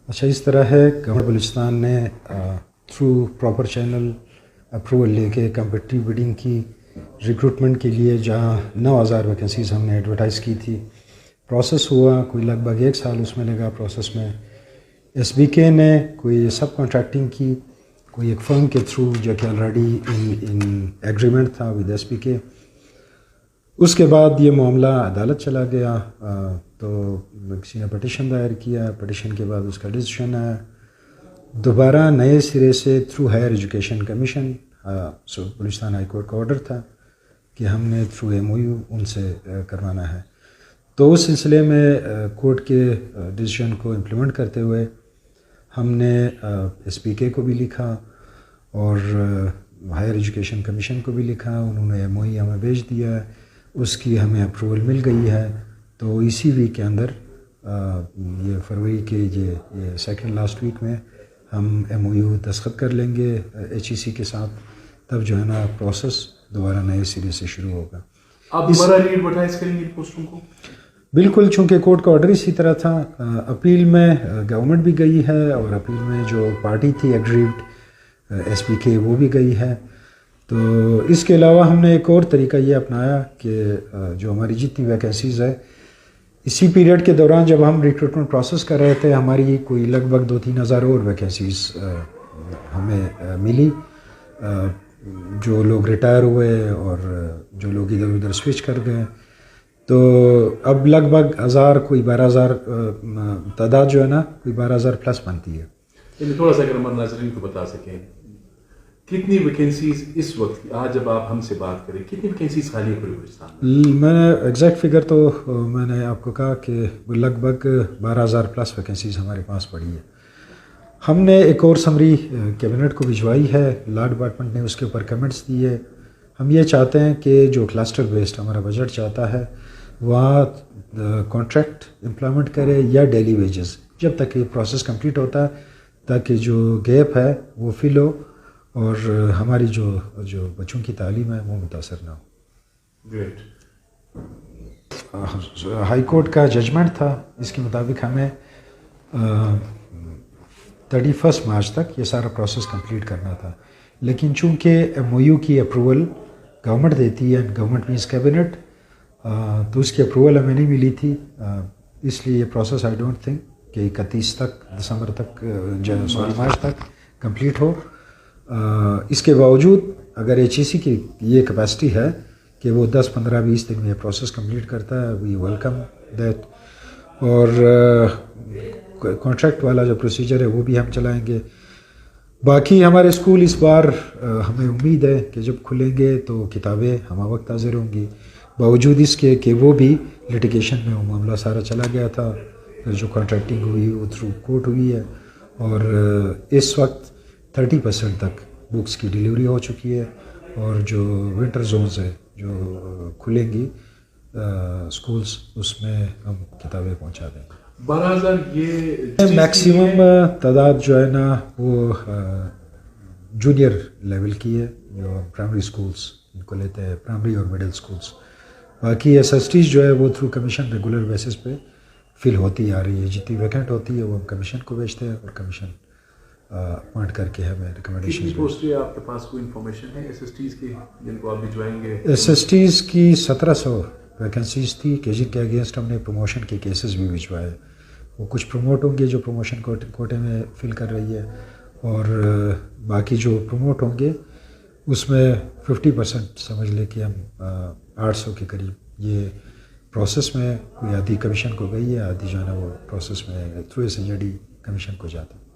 اچھا اس طرح ہے، گورنمنٹ بلوچستان نے تھرو پراپر چینل اپروول لے کے کمپٹیٹیو بڈنگ کی ریکروٹمنٹ کے لیے، جہاں 9,000 ویکنسیز ہم نے ایڈورٹائز کی تھی، پروسیس ہوا کوئی لگ بھگ 1 سال اس میں لگا پروسیس میں۔ ایس بی کے نے کوئی سب کانٹریکٹنگ کی، کوئی ایک فرم کے تھرو جو کہ آلریڈی ان ایگریمنٹ تھا ود ایس بی کے۔ اس کے بعد یہ معاملہ عدالت چلا گیا، تو کسی نے پٹیشن دائر کیا، پٹیشن کے بعد اس کا ڈیسیشن آیا، دوبارہ نئے سرے سے through higher education commission, Balochistan high court کا آرڈر تھا کہ ہم نے تھرو ایم او یو ان سے کروانا ہے۔ تو اس سلسلے میں کورٹ کے ڈیسیشن کو امپلیمنٹ کرتے ہوئے ہم نے ایس پی کے کو بھی لکھا اور ہائر ایجوکیشن کمیشن کو بھی لکھا، انہوں نے ایم او ای ہمیں بھیج دیا ہے، اس کی ہمیں اپروول مل گئی ہے۔ تو اسی ویک کے اندر یہ فروری کے یہ سیکنڈ لاسٹ ویک میں ہم ایم او یو دستخط کر لیں گے ایچ ای سی کے ساتھ، تب جو ہے نا پروسیس دوبارہ نئے سرے سے شروع ہوگا۔ آپ دوبارہ ری ایڈورٹائز کریں گے پوسٹوں کو؟ بالکل، چونکہ کورٹ کا آرڈر اسی طرح تھا، اپیل میں گورنمنٹ بھی گئی ہے اور اپیل میں جو پارٹی تھی ایگریوڈ ایس پی کے وہ بھی گئی ہے۔ تو اس کے علاوہ ہم نے ایک اور طریقہ یہ اپنایا کہ جو ہماری جتنی ویکنسیز ہے، اسی پیریڈ کے دوران جب ہم ریکروٹمنٹ پروسیس کر رہے تھے، ہماری کوئی لگ بھگ 2-3 ہزار اور ویکنسیز ہمیں ملی، جو لوگ ریٹائر ہوئے اور جو لوگ ادھر ادھر سوئچ کر گئے۔ تو اب لگ بھگ 1000 کوئی 12,000 تعداد جو ہے نا کوئی 12,000 پلس بنتی ہے۔ یعنی تھوڑا سا اگر ہمارے ناظرین کو بتا سکیں کتنی ویکنسیز اس وقت، آج جب آپ ہم سے بات کریں، کتنی ویکنسیز خالی ہے پورے بلوچستان میں؟ میں نے ایگزیکٹ فگر تو میں نے آپ کو کہا کہ لگ بھگ 12,000 پلس ویکنسیز ہمارے پاس پڑی ہے۔ ہم نے ایک اور سمری کیبنٹ کو بھجوائی ہے، لا ڈپارٹمنٹ نے اس کے اوپر کمنٹس دیے۔ ہم یہ چاہتے ہیں کہ جو کلسٹر بیسڈ ہمارا بجٹ چاہتا ہے وہاں کانٹریکٹ امپلائمنٹ کرے یا ڈیلی ویجز، جب تک یہ پروسیس کمپلیٹ ہوتا ہے، تاکہ جو گیپ ہے وہ فل ہو اور ہماری جو بچوں کی تعلیم ہے وہ متاثر نہ ہو۔ گریٹ۔ ہائی کورٹ کا ججمنٹ تھا، اس کے مطابق ہمیں 31 مارچ تک یہ سارا پروسیس کمپلیٹ کرنا تھا، لیکن چونکہ ایم او یو کی اپروول گورنمنٹ دیتی ہے، گورنمنٹ مینس کیبنٹ، تو اس کی اپروول ہمیں نہیں ملی تھی، اس لیے یہ پروسیس آئی ڈونٹ تھنک کہ 31 تک دسمبر تک مارچ تک کمپلیٹ ہو۔ اس کے باوجود اگر ایچ ای سی کی یہ کیپیسٹی ہے کہ وہ 10 15 20 دن میں یہ پروسیس کمپلیٹ کرتا ہے، وی ویلکم دیٹ۔ اور کانٹریکٹ والا جو پروسیجر ہے وہ بھی ہم چلائیں گے۔ باقی ہمارے اسکول اس بار ہمیں امید ہے کہ جب کھلیں گے تو کتابیں ہمہ وقت حاضر ہوں گی، باوجود اس کے کہ وہ بھی لٹیگیشن میں وہ معاملہ سارا چلا گیا تھا، جو کانٹریکٹنگ ہوئی وہ تھرو کورٹ ہوئی ہے، اور اس وقت 30% تک بکس کی ڈیلیوری ہو چکی ہے، اور جو ونٹر زونز ہے جو کھلیں گی اسکولس، اس میں ہم کتابیں پہنچا دیں گے۔ 12,000 یہ میکسیمم تعداد جو ہے نا وہ جونیئر لیول کی ہے، جو پرائمری اسکولس ان کو لیتے ہیں، پرائمری اور مڈل اسکولس۔ باقی ایس ایس ٹیز جو ہے وہ تھرو کمیشن ریگولر بیسس پہ فل ہوتی آ رہی ہے، جتنی ویکنٹ ہوتی ہے وہ ہم کمیشن کو بھیجتے ہیں اور کمیشن اپوائنٹ کر کے ہمیں ریکمنڈیشن۔ کتنی پوسٹیں آپ کے پاس کوئی انفارمیشن ہے ایس ایس ٹیز کی جن کو آپ بھجوائیں گے؟ ایس ایس ٹیز کی 1700 ویکنسیز تھی کہ جن کے اگینسٹ ہم نے پروموشن کے کیسز بھی بھجوائے، وہ کچھ پروموٹ ہوں گے جو پروموشن کوٹے میں فل کر رہی ہے، اور باقی جو پروموٹ ہوں گے اس میں 50% سمجھ لے کہ ہم 800 کے قریب یہ پروسیس میں کوئی آدھی کمیشن کو گئی ہے، آدھی جو ہے نا وہ پروسیس میں through S E D commission کو جاتا ہے۔